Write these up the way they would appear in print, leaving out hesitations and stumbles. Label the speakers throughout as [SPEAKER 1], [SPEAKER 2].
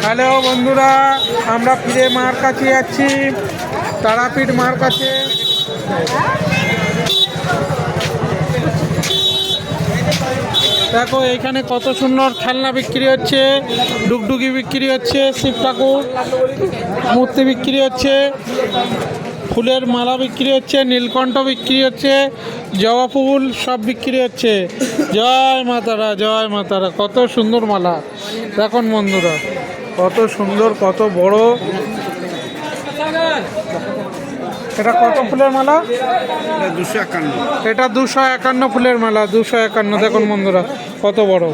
[SPEAKER 1] Hello বন্ধুরা, আমরা ফিরে মার কাছে যাচ্ছি, তারাপীঠ মার কাছে। দেখো এইখানে কত সুন্দর খেলনা বিক্রি হচ্ছে, ডুগডুগি বিক্রি হচ্ছে, শিব ঠাকুর মূর্তি বিক্রি হচ্ছে, ফুলের মালা বিক্রি হচ্ছে, নীলকণ্ঠ বিক্রি হচ্ছে, জবা ফুল সব বিক্রি হচ্ছে। জয় মাতারা, জয় মাতারা। কত সুন্দর মালা দেখুন বন্ধুরা, কত সুন্দর, কত বড়। এটা কত ফুলের মালা?
[SPEAKER 2] 251।
[SPEAKER 1] এটা 251 ফুলের মালা, 251। দেখুন বন্ধুরা কত বড়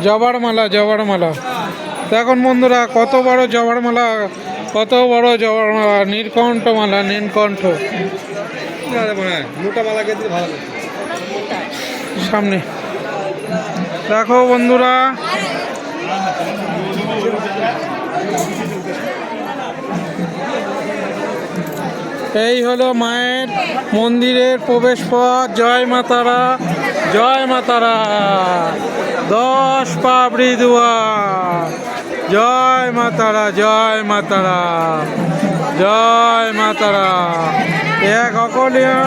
[SPEAKER 1] জবার মালা, জবার মালা। দেখুন বন্ধুরা কত বড় জবার মালা, কত বড় জবার মালা, নীলকণ্ঠ মালা, নীলকণ্ঠ।
[SPEAKER 2] মোটা মালা খেতে ভালো
[SPEAKER 1] সামনে দেখো বন্ধুরা, এই হলো মায়ের মন্দিরের প্রবেশ পথ। জয় মাতারা, জয় মাতারা। 10 পাবড়ি দুয়ার। জয় মাতারা, জয় মাতারা, জয় মাতারা। এক অকলীয়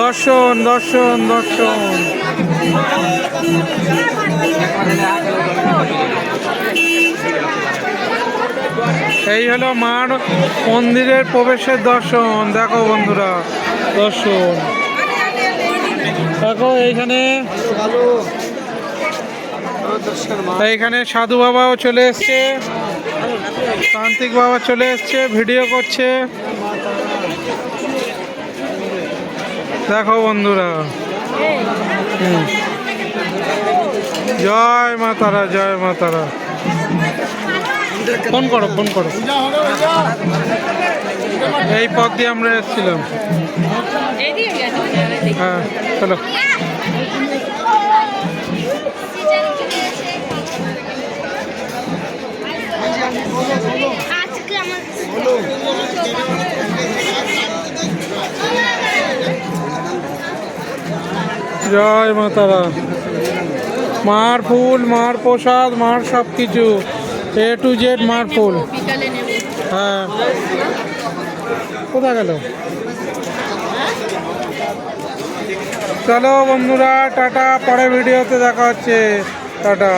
[SPEAKER 1] দর্শন, দর্শন, দর্শন। এই হলো মার মন্দিরের প্রবেশের দর্শন। দেখো বন্ধুরা দর্শন, দেখো এইখানে সাধু বাবাও চলে এসছে, তান্ত্রিক বাবা চলে এসছে, ভিডিও করছে। দেখো বন্ধুরা, জয় মাতারা, জয় মাতারা। ফোন করো, ফোন করো। এই পথ দিয়ে আমরা এসেছিলাম। হ্যাঁ চলো। জয় মাতারা। মার ফুল, মার প্রসাদ, মার সব কিছু, A to Z মার ফুল। হ্যাঁ, কোথায় গেল? চলো বন্ধুরা, টাটা। পরে ভিডিওতে দেখা হচ্ছে, টাটা।